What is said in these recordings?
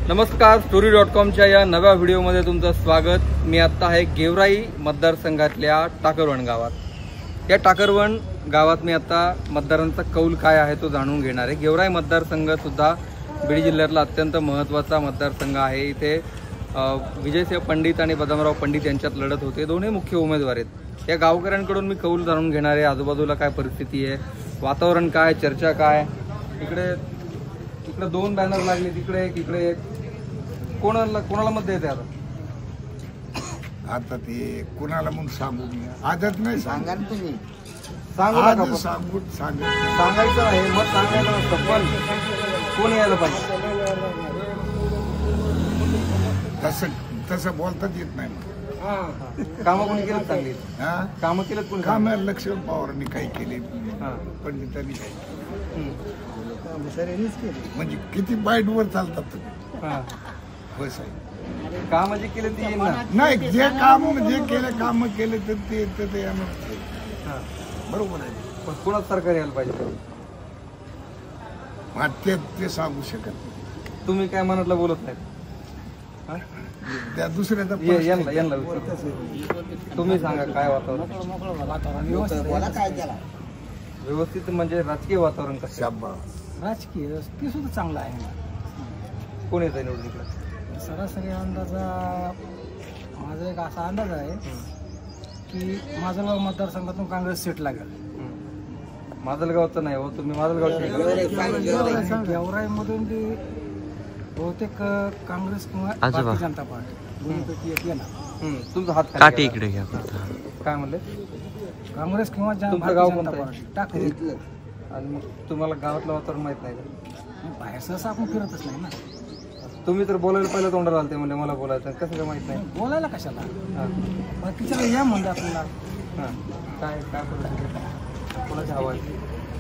नमस्कार, story.com या नव्या व्हिडिओमध्ये तुमचं स्वागत। मी आता आहे गेवराई मतदारसंघातल्या टाकरवण गावात। या टाकरवण गावात मी आता मतदारांचा कौल काय आहे तो जाणून घेणार आहे। गेवराई मतदारसंघ सुद्धा बीड जिल्ह्यातला अत्यंत महत्त्वाचा मतदारसंघ आहे। इथे विजयसिंह पंडित आणि बदामराव पंडित यांच्यात लढत होते। दोन्ही मुख्य उमेदवार आहेत। या गावकऱ्यांकडून मी कौल जाणून घेणार आहे। आजूबाजूला काय परिस्थिती आहे, वातावरण काय, चर्चा काय। इकडे दोन बॅनर लागले, तिकडे एक, इकडे एक। कोणाला मत द्यायचं आता ते कोणाला म्हणून सांगू मी आदत नाही सांगा तुम्ही सांगायचं आहे, मत सांगायचं नसतं, पण कोण यायला पाहिजे तसं बोलताच येत नाही। कामं कोणी केलं चांगली? कामं केलं कोणी? काम लक्ष्मण पवारांनी काही केले, पंडितांनी काही म्हणजे किती बाईट वर चालतात तुम्ही। बस आहे काम जे केले ते नाही, जे काम जे केले काम केले तर ते बरोबर आहे। पण कोणाच सरकार यायला पाहिजे ते सांगू शकत नाही। तुम्ही काय मनातलं बोलत नाही, त्या दुसऱ्याचा तुम्ही सांगा काय वातावरण? व्यवस्थित म्हणजे राजकीय वातावरण कसं? राजकीय ते सुद्धा चांगलं आहे। कोण येत आहे निवडणुकीला? सरासरी अंदाजा माझा एक असा अंदाज आहे की माजलगाव मतदारसंघातून काँग्रेस सीट लागेल। माजलगावचं नाही हो, तुम्ही माजलगावचे? गेवराईमधून बी बहुतेक काँग्रेस किंवा भारतीय जनता पार्टी दोन्हीपैकी एक येणार। तुमचा हात काटे इकडे घ्या। काय म्हणले? काँग्रेस किंवा तुमचं गाव जनता कोणतं? पार्टी टाकली। आणि मग तुम्हाला गावातलं वातावरण माहित नाही का? बाहेर सहसा आपण फिरतच नाही ना। तुम्ही तर बोलायला पहिलं तोंडाला आलते, म्हणजे मला बोलायचं कसं काय माहित नाही? बोलायला कशाला, बाकीच्या या म्हणलं आपल्याला। काय काय परिस्थिती, कोणाची हवा आहे?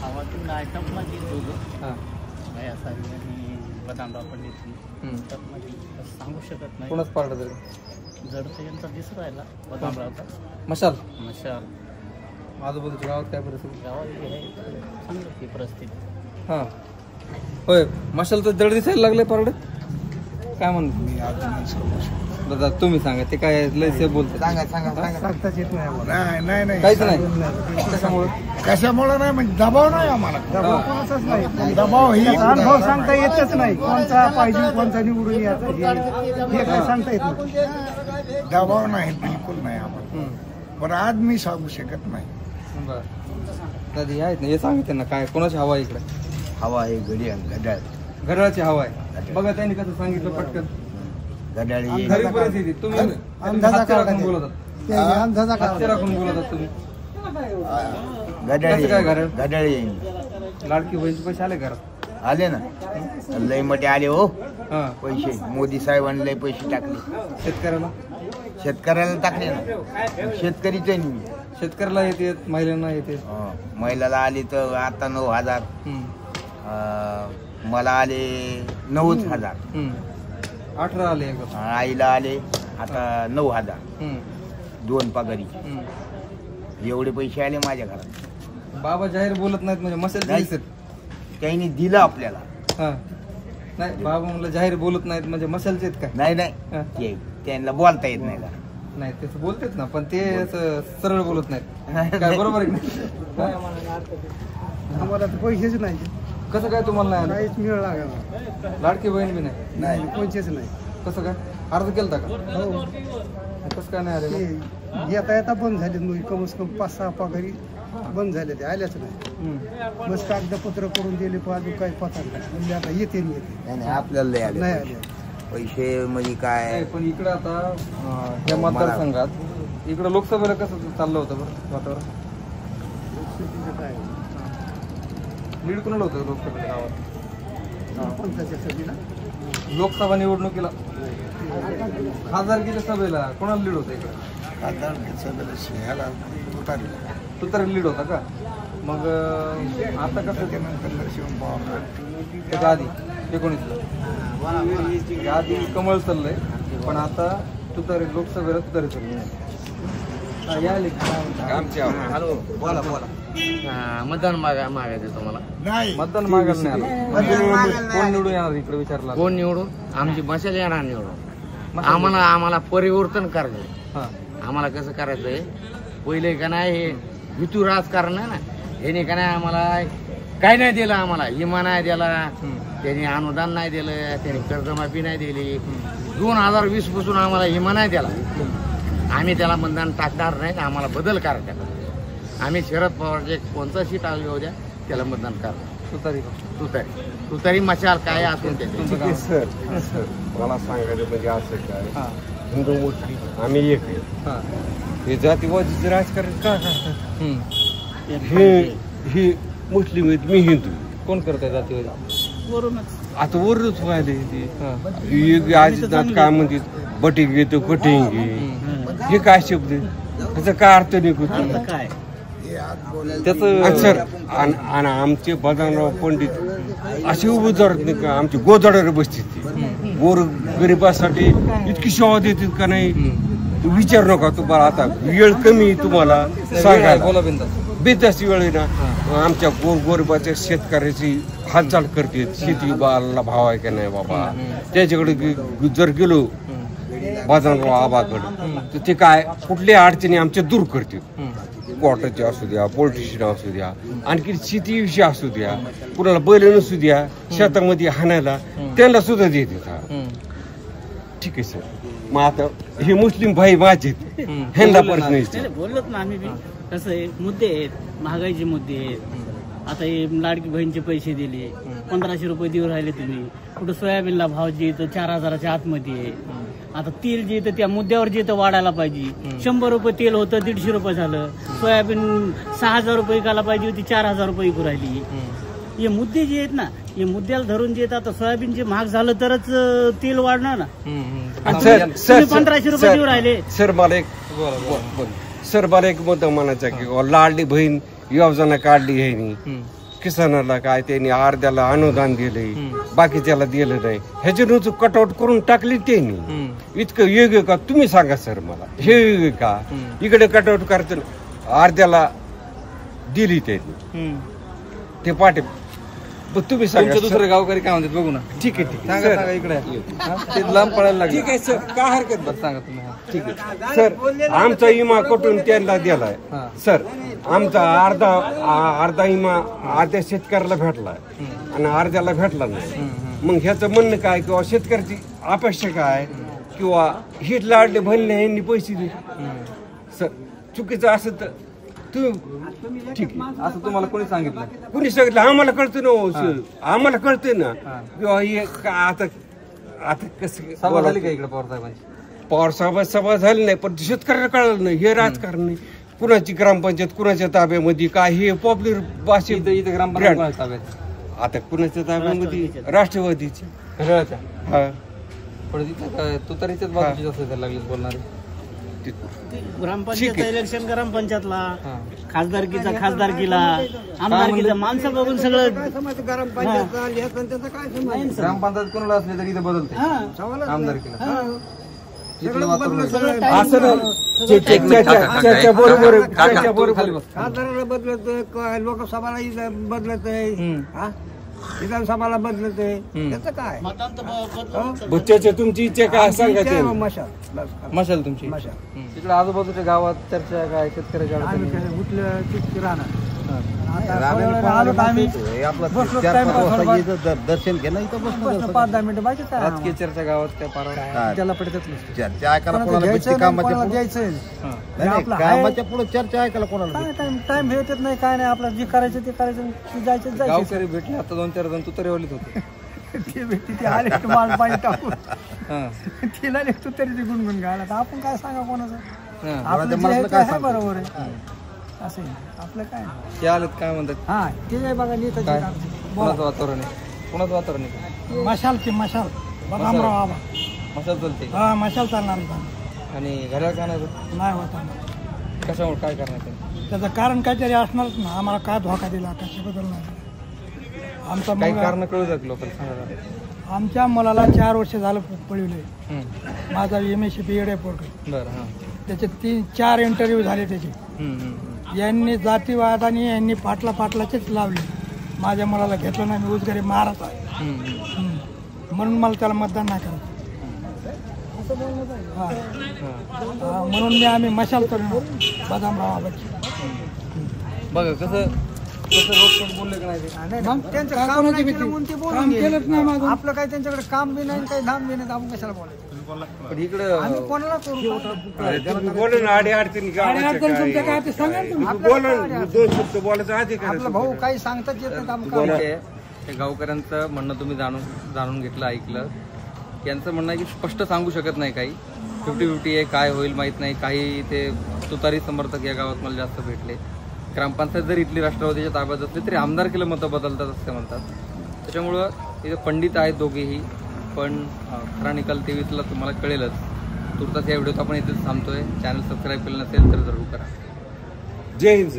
हवातून आयटमला दोघं बदामराव पंडित सांगू शकत नाही। कोणाच पार्ट तरी जडचं यांचा दिसत राहिला बदामरावचा मशाल। आजूबाजूच्या गावात काय परिस्थिती? गावात चांगली परिस्थिती। हां होय, मशालचं जड दिसायला लागले पारड। काय म्हणतो मी दादा, तुम्ही सांगा ते काय लय बोलते? सांगताच येत नाही। नाही काहीच नाही। कशामुळे नाही म्हणजे दबाव नाही आम्हाला। दबाव कोणाचाच नाही, दबाव ही अनुभव सांगता येतच नाही। कोणता पाहिजे कोणता निवडून यायचं हे काय सांगता येत नाही। दबाव नाही, बिलकुल नाही आम्हाला। पण आज मी सांगू शकत नाही। दादी आहेत ना, हे सांगितलं त्यांना काय कोणाची हवा आहे इकडे? हवा आहे घड्याळाची हवा आहे। बघा त्यांनी कसं सांगितलं पटकन। घड्याळी खरी परिस्थिती तुम्ही हातचे राखून बोलतात, हातचे राखून बोलतात तुम्ही। घड्याळी लाडकी बहिणीचे पैसे आले घरात? आले ना, लय मोठे आले हो हां। पैसे। मोदी साहेबांनी लय पैसे टाकले शेतकऱ्याला टाकले ना। शेतकरीच आहे मी। शेतकऱ्याला येते, महिलांना येते। महिलाला आली तर आता 9,000, मला आले 9,000, 18 आले, आईला आले आता 9,000, 2 पगारी। एवढे पैसे आले माझ्या घरात। बाबा जाहीर बोलत नाहीत म्हणजे मशाल त्यांनी दिलं आपल्याला। नाही, बाबा म्हणलं जाहीर बोलत नाहीत म्हणजे मशालचे आहेत काय? नाही त्यांना बोलता येत नाही। नाही तसं बोलतेच ना, पण ते सरळ बोलत नाहीत काय? बरोबर आहे की आम्हाला तर पैसेच नाही। कसं काय तुम्हाला नाही काहीच मिळ लागला। लाडकी बहीण बी नाही, कोणचेच नाही। कसं काय? अर्ज केलता का? हो। कसं काय नाही आले? येता बंद झाले, कमीच कमी 5-6 पगारी बंद झाले, ते आल्याच नाही। बस कागदपत्र करून दिले, पण अजून काही पता नाही। म्हणजे आता येते आपल्याला नाही आले पैसे म्हणजे काय? पण इकडं आता या मतदारसंघात इकडं लोकसभेला कसं चाललं होतं बरं वातावरण? लीड कोणाला होतं लोकसभेला गावात? लोकसभा निवडणुकीला खासदारकीच्या सभेला कोणाला लीड होतं इकडं? तुतारी लीड होता का? मग आता कसं? त्यानंतर लक्ष्मण पवार त्याच्या आधी 19 आधी कमळ चाललंय, पण आता तुतारी लोकसभेला तुतारी चाललंय। बोला मतदान मागायचं तुम्हाला. नाही मतदान मागायला नाही आलं. कोण निवडून येणार इकडे विचारला? कोण निवडून? आमची मशाल येणार निवडून. आम्हाला परिवर्तन करायचं. आम्हाला कसं करायचंय, पहिले का नाही हे ऋतू राजकारण आहे ना, ह्याने का नाही आम्हाला काय नाही दिलं, आम्हाला विमा नाही दिला, त्यांनी अनुदान नाही दिलं, त्यांनी कर्जमाफी नाही दिली. 2020 पासून आम्हाला विमा नाही दिला. आम्ही त्याला मतदान टाकणार नाही, आम्हाला बदल करायचा. आम्ही शरद पवारचे कोणता सीट आली होत्या त्याला मतदान करणार. तुतारी मशाल काय असून त्याचे. सर मला सांगायचं म्हणजे असं काय, हिंदू मुस्लिम आम्ही एक आहे. हे जातीवादीचं राजकारण का करतात? हे मुस्लिम आहेत, मी हिंदू. कोण करत आहे जातीवादी? आता वरच व्हायला आजीनाथ काय म्हणते, बटिंग घेतो कटिंग घे, हे काय शब्द त्याचा काय अर्थ निघतो त्याच? सर आणि आमचे बदानराव पंडित असे उभे धरत नाही का, आमचे गोजाड्यावर बसतील ते गोर गरिबासाठी इतकी सेवा देतील का नाही विचार नका. तुम्हाला आता वेळ कमी तुम्हाला सांगायला, बोला बिंदास. बेताची वेळ आहे ना. आमच्या गोरगरिबाच्या शेतकऱ्याची हालचाल करते, शेती बाला भाव आहे का नाही बाबा, त्याच्याकडे जर गेलो बदानराव आबाकडे तर ते काय कुठल्या अडचणी आमच्या दूर करते. कोर्टाचे असू द्या, पोलिटिशियन असू द्या, आणखी शेतीविषयी असू द्या, कुणाला बैल नसू द्या शेतामध्ये हाणायला, त्यांना सुद्धा देत येतात. ठीक आहे सर. मग आता हे मुस्लिम भाई माझे ह्यांना परत नाही बोललोच ना आम्ही बी. कसं आहे, मुद्दे आहेत, महागाईचे मुद्दे आहेत. आता हे लाडकी बहीणचे पैसे दिले, 1500 रुपये देऊ राहिले तुम्ही. कुठं सोयाबीनला भाव जे येतं 4000च्या आतमध्ये आहे. आता तेल जे येतं त्या मुद्द्यावर जे येतं वाढायला पाहिजे. 100 रुपये तेल होतं 150 रुपये झालं. सोयाबीन 6000 रुपये विकायला पाहिजे होती, 4000 रुपये विकू राहिली. हे मुद्दे जे आहेत ना, हे मुद्द्याला धरून जे येतात. आता सोयाबीन जे महाग झालं तरच तेल वाढणार ना. तुम्ही 1500 रुपये देऊ राहिले. सर मला एक मुद्दा म्हणायचा की लाडली बहीण योजना काढली ह्यांनी, किसानाला काय त्यांनी अर्ध्याला अनुदान दिलंय, बाकीच्याला दिलं नाही. ह्याच्यानुसार कटआउट करून टाकली त्यांनी. इतकं योग्य का तुम्ही सांगा सर मला, हे योग्य का? इकडे कटआउट करत अर्ध्याला दिली त्यांनी ते पाटे. तुम्ही सांगा. दुसरे गावकरी काय म्हणतात बघू ना. ठीक आहे ठीक आहे सांगा इकडे. ते लांब पडायला लागले. ठीक आहे सर, काय हरकत नाही. सांगा तुम्ही. ठीक आहे सर. आमचा विमा कुठून त्यांना दिलाय सर. आमचा अर्धा विमा अर्ध्या शेतकऱ्याला भेटलाय आणि अर्ध्याला भेटला नाही. मग ह्याचं म्हणणं काय किंवा शेतकऱ्याची अपेक्षा काय किंवा हीच लाडले भरले यांनी पैसे दिले सर. चुकीचं असं तर तुम्ही ठीक आहे. असं तुम्हाला कोणी सांगितलं? कुणी सांगितलं? आम्हाला कळतं ना, आम्हाला कळतं ना किंवा हे आता कसं सभा झाली का इकडे पवार साहेबांची? पवार साहेब सभा झाली नाही, पण शेतकऱ्याला कळलं नाही. हे राजकारण नाही. कुणाची ग्रामपंचायत कुणाच्या ताब्यामध्ये काय, हे पॉप्युलर भाषे इथे ग्रामपंचायत ताब्यात. आता कुणाच्या ताब्यामध्ये राष्ट्रवादीची. हा पण तिथे तुतारीच्याच बाजूची जास्त लागले बोलणारे. ग्रामपंचायत इलेक्शन, ग्रामपंचायतला खासदारकीचा खासदारकीला, आमदारकीचा माणसं बघून सगळं. ग्रामपंचायत कोणाला असले तरी इथे बदलते आमदारकीला. खासदाराला बदलत, लोकसभाला बदलत, विधानसभाला बदलत. त्याचं काय बच्च्याच्या तुमची इच्छा काय सांगा. मशाल तुमची तिकडे आजूबाजूच्या गावात चर्चा काय शेतकऱ्याच्या दर्शन घेणं इथं बसणं 5-10 मिनिटं बाकी राजकीय चर्चा गावात काय पारा त्याला पडतात चर्चा ऐकायला कोणाला द्यायचं. कामाच्या पुढे चर्चा ऐकायला कोणाला टाइम भेटत नाही, काय नाही. आपलं जे करायचं ते करायचं, जायचं जायचं. गावकरी भेटले आता 2-4 जण तुतारीवालीच होते. ते भेटते ते आले माल पाणी टाकून तिला तू तरी गुणगुण घाला. तर आपण काय सांगा कोणाचं? आपलं काय बरोबर आहे असं आपलं काय. ते आलेत काय म्हणतात? हा ते बघा नेता कोणाचं वातावरण आहे? कोणाचं वातावरण आहे? मशालची मशाल बदामराव आबा मशाल चालते. हा मशाल चालणार आणि घड्याळ का नाही होता. कशामुळे काय करणार? त्याचं कारण काहीतरी असणारच ना. आम्हाला का धोका दिला कशाबद्दल नाही. आमचा काही कारण कळू जात लोकांना सांगा. आमच्या मुलाला 4 वर्ष झालं पळवले. माझा MSc BEd आहे पोरग. बरं. त्याचे 3-4 इंटरव्ह्यू झाले त्याचे. यांनी जातीवादाने यांनी पाटलाचेच लावले. माझ्या मुलाला घेतलं नाही, मी उजगारी मारत आहे म्हणून मला त्याला मतदान नाही करायचं. म्हणून आम्ही मशाल करणार बदामराव आबाची. बघा कसं रोखोक बोलले का नाही. मग त्यांचं काम नाही केलं म्हणून ते बोलून केलंच नाही. माझं आपलं काही त्यांच्याकडे काम बी नाही, काही धाम बी नाही, आपण कशाला बोलायचं. पण इकडं आम्ही कोणाला करू आपला भाऊ काही सांगताच येत नाही. हे गावकऱ्यांचं म्हणणं तुम्ही जाणून घेतलं, ऐकलं. यांचं म्हणणं आहे की स्पष्ट सांगू शकत नाही, काही 50-50 आहे, काय होईल माहीत नाही. काही ते तुतारी समर्थक या गावात मला जास्त भेटले. ग्रामपंचायत जर इथली राष्ट्रवादीच्या ताब्यात असली तरी आमदारकीला मतं बदलतात असे म्हणतात. त्याच्यामुळं इथे पंडित आहेत दोघेही. पण खरा निकाल 23ला तुम्हाला कळेलच. तुर्तास या व्हिडिओत आपण इथेच थांबतोय. चॅनल सबस्क्राईब केलं नसेल तर जरूर करा. जय हिंद.